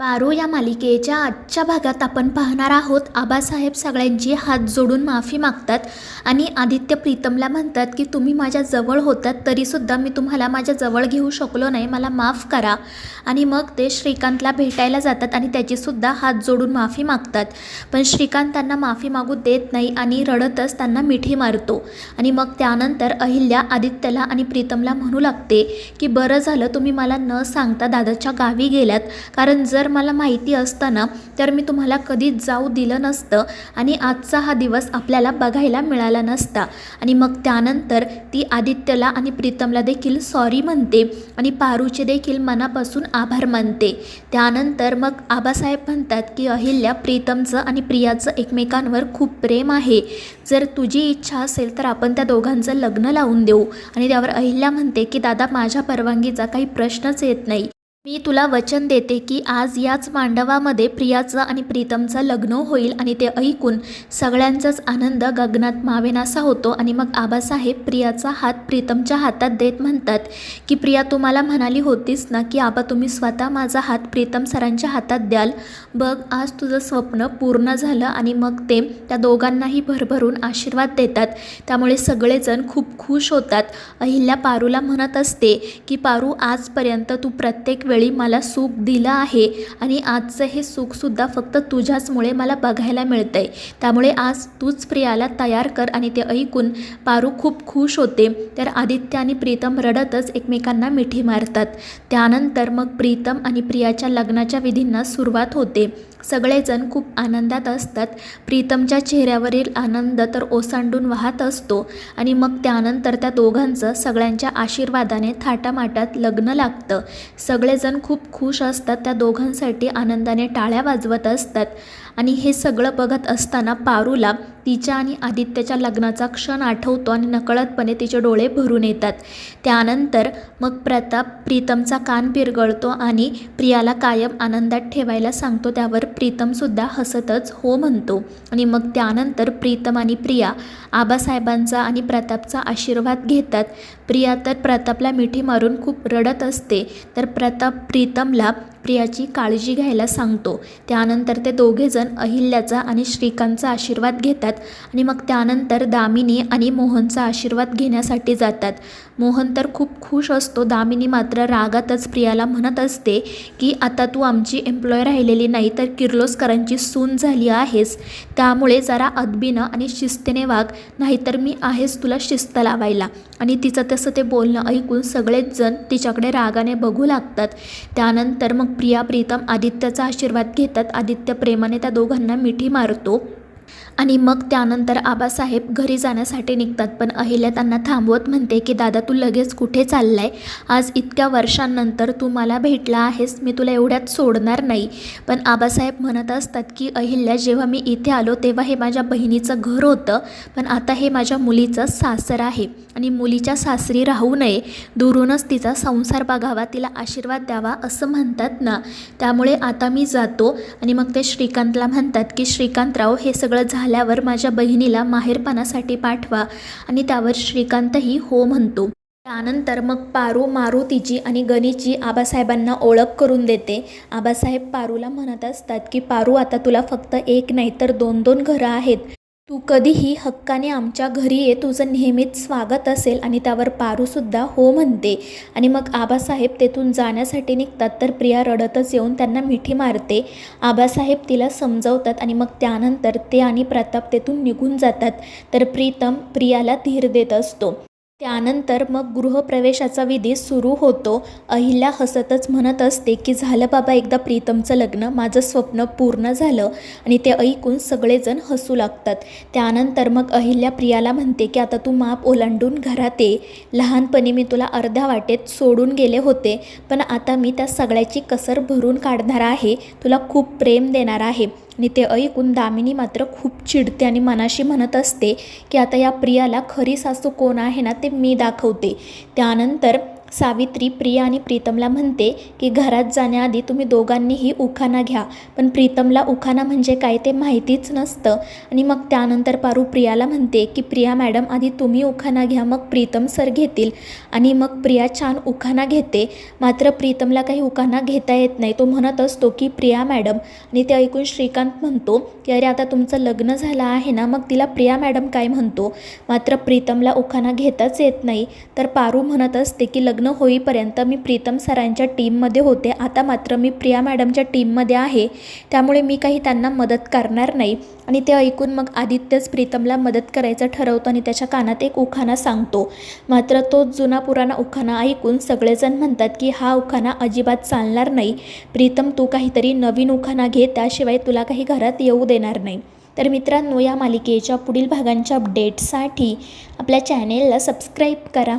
पारो या मालिकेच्या आजच्या भागात आपण पाहणार आहोत आबासाहेब सगळ्यांची हात जोडून माफी मागतात आणि आदित्य प्रीतमला म्हणतात की तुम्ही माझ्या जवळ होतात तरीसुद्धा मी तुम्हाला माझ्या जवळ घेऊ शकलो नाही, मला माफ करा. आणि मग ते श्रीकांतला भेटायला जातात आणि त्याचीसुद्धा हात जोडून माफी मागतात. पण श्रीकांत त्यांना माफी मागू देत नाही आणि रडतच त्यांना मिठी मारतो. आणि मग त्यानंतर अहिल्या आदित्यला आणि प्रीतमला म्हणू लागते की बरं झालं तुम्ही मला न सांगता दादाच्या गावी गेलात, कारण जर मला माहिती असतं ना तर मी तुम्हाला कधीच जाऊ दिलं नसतं आणि आजचा हा दिवस आपल्याला बघायला मिळाला नसता. आणि मग त्यानंतर ती आदित्यला आणि प्रीतमला देखील सॉरी म्हणते आणि पारूचे देखील मनापासून आभार मानते. त्यानंतर मग आबासाहेब म्हणतात की अहिल्या, प्रीतमचं आणि प्रियाचं एकमेकांवर खूप प्रेम आहे, जर तुझी इच्छा असेल तर आपण त्या दोघांचं लग्न लावून देऊ. आणि त्यावर अहिल्या म्हणते की दादा, माझ्या परवानगीचा काही प्रश्नच येत नाही, मी तुला वचन देते की आज याच मांडवामध्ये प्रियाचं आणि प्रीतमचं लग्न होईल. आणि ते ऐकून सगळ्यांचाच आनंद गगनात मावेनासा होतो. आणि मग आबासाहेब प्रियाचा हात प्रीतमच्या हातात देत म्हणतात की प्रिया, तू मला म्हणाली होतीस ना की आबा तुम्ही स्वतः माझा हात प्रीतम सरांच्या हातात द्याल, बघ आज तुझं स्वप्न पूर्ण झालं. आणि मग ते त्या दोघांनाही भरभरून आशीर्वाद देतात, त्यामुळे सगळेजण खूप खुश होतात. अहिल्या पारूला म्हणत असते की पारू, आजपर्यंत तू प्रत्येक वेळी मला सुख दिलं आहे आणि आजचं हे सुखसुद्धा फक्त तुझ्याचमुळे मला बघायला मिळतंय, त्यामुळे आज तूच प्रियाला तयार कर. आणि ते ऐकून पारू खूप खुश होते. तर आदित्य आणि प्रीतम रडतच एकमेकांना मिठी मारतात. त्यानंतर मग प्रीतम आणि प्रियाच्या लग्नाच्या विधींना सुरुवात होते. सगळेजण खूप आनंदात असतात. प्रीतमच्या चेहऱ्यावरील आनंद तर ओसांडून वाहत असतो. आणि मग त्यानंतर त्या दोघांचं सगळ्यांच्या आशीर्वादाने थाटामाटात लग्न लागतं. सगळेजण खूप खुश असतात, त्या दोघांसाठी आनंदाने टाळ्या वाजवत असतात. आणि हे सगळं बघत असताना पारूला तिच्या आणि आदित्यच्या लग्नाचा क्षण आठवतो आणि नकळतपणे तिचे डोळे भरून येतात. त्यानंतर मग प्रताप प्रीतमचा कान पिरगळतो आणि प्रियाला कायम आनंदात ठेवायला सांगतो. त्यावर प्रीतमसुद्धा हसतच हो म्हणतो. आणि मग त्यानंतर प्रीतम आणि प्रिया आबासाहेबांचा आणि प्रतापचा आशीर्वाद घेतात. प्रिया तर प्रतापला मिठी मारून खूप रडत असते, तर प्रताप प्रीतमला प्रियाची काळजी घ्यायला सांगतो. त्यानंतर ते दोघेजण अहिल्याचा आणि श्रीकांतचा आशीर्वाद घेतात. आणि मग त्यानंतर दामिनी आणि मोहनचा आशीर्वाद घेण्यासाठी जातात. मोहन तर खूप खुश असतो. दामिनी मात्र रागातच प्रियाला म्हणत असते की आता तू आमची एम्प्लॉय राहिलेली नाही तर किर्लोस्करांची सून झाली आहेस, त्यामुळे जरा अदबीनं आणि शिस्तीने वाग, नाहीतर मी आहेस तुला शिस्त लावायला. आणि तिचं तसं ते बोलणं ऐकून सगळेच जण तिच्याकडे रागाने बघू लागतात. त्यानंतर मग प्रिया प्रीतम आदित्यचा आशीर्वाद घेतात. आदित्य प्रेमाने त्या दोघांना मिठी मारतो. आणि मग त्यानंतर आबासाहेब घरी जाण्यासाठी निघतात. पण अहिल्या त्यांना थांबवत म्हणते की दादा, तू लगेच कुठे चाललाय? आज इतक्या वर्षांनंतर तू मला भेटला आहेस, मी तुला एवढ्यात सोडणार नाही. पण आबासाहेब म्हणत असतात की अहिल्या, जेव्हा मी इथे आलो तेव्हा हे माझ्या बहिणीचं घर होतं, पण आता हे माझ्या मुलीचं सासर आहे आणि मुलीच्या सासरी राहू नये, दुरूनच तिचा संसार बघावा, तिला आशीर्वाद द्यावा असं म्हणतात ना, त्यामुळे आता मी जातो. आणि मग ते श्रीकांतला म्हणतात की श्रीकांतराव, हे सगळं झाल्यावर माझ्या बहिणीला माहेरपणासाठी पाठवा. आणि त्यावर श्रीकांतही हो म्हणतो. त्यानंतर मग पारू मारुतीची आणि गणीची आबासाहेबांना ओळख करून देते. आबासाहेब पारूला म्हणत असतात की पारू, आता तुला फक्त एक नाही तर 2-2 घरं आहेत, तू कधीही हक्काने आमच्या घरी ये, तुझं नेहमीच स्वागत असेल. आणि त्यावर पारूसुद्धा हो म्हणते. आणि मग आबासाहेब तेथून जाण्यासाठी निघतात, तर प्रिया रडतच येऊन त्यांना मिठी मारते. आबासाहेब तिला समजवतात आणि मग त्यानंतर ते आणि प्रताप तेथून निघून जातात. तर प्रीतम प्रियाला धीर देत असतो. त्यानंतर मग गृहप्रवेशाचा विधी सुरू होतो. अहिल्या हसतच म्हणत असते की झालं बाबा एकदा प्रीतमचं लग्न, माझं स्वप्न पूर्ण झालं. आणि ते ऐकून सगळेजण हसू लागतात. त्यानंतर मग अहिल्या प्रियाला म्हणते की आता तू माप ओलांडून घरात ये, लहानपणी मी तुला अर्ध्या वाटेत सोडून गेले होते, पण आता मी त्या सगळ्याची कसर भरून काढणार आहे, तुला खूप प्रेम देणार आहे. आणि ते ऐकून दामिनी मात्र खूप चिडते आणि मनाशी म्हणत असते की आता या प्रियाला खरी सासू कोण आहे ना ते मी दाखवते. त्यानंतर सावित्री प्रिया आणि प्रीतमला म्हणते की घरात जाण्याआधी तुम्ही दोघांनीही उखाणा घ्या. पण प्रीतमला उखाणा म्हणजे काय ते माहितीच नसतं. आणि मग त्यानंतर पारू प्रियाला म्हणते की प्रिया मॅडम आधी तुम्ही उखाणा घ्या, मग प्रीतम सर घेतील. आणि मग प्रिया छान उखाणा घेते. मात्र प्रीतमला काही उखाणा घेता येत नाही. तो म्हणत असतो की प्रिया मॅडम, आणि ते ऐकून श्रीकांत म्हणतो की अरे आता तुमचं लग्न झालं आहे ना, मग तिला प्रिया मॅडम काय म्हणतो. मात्र प्रीतमला उखाणा घेताच येत नाही. तर पारू म्हणत असते की लग्न होईपर्यंत मी प्रीतम सरांच्या टीममध्ये होते, आता मात्र मी प्रिया मॅडमच्या टीममध्ये आहे, त्यामुळे मी काही त्यांना मदत करणार नाही. आणि ते ऐकून मग आदित्यच प्रीतमला मदत करायचं ठरवतो आणि त्याच्या कानात एक उखाणा सांगतो. मात्र तो जुना पुराणा उखाणा ऐकून सगळेजण म्हणतात की हा उखाणा अजिबात चालणार नाही. प्रीतम तू काहीतरी नवीन उखाणा घे, त्याशिवाय तुला काही घरात येऊ देणार नाही. तर मित्रांनो, या मालिकेच्या पुढील भागांच्या अपडेट्ससाठी आपल्या चॅनेलला सबस्क्राईब करा.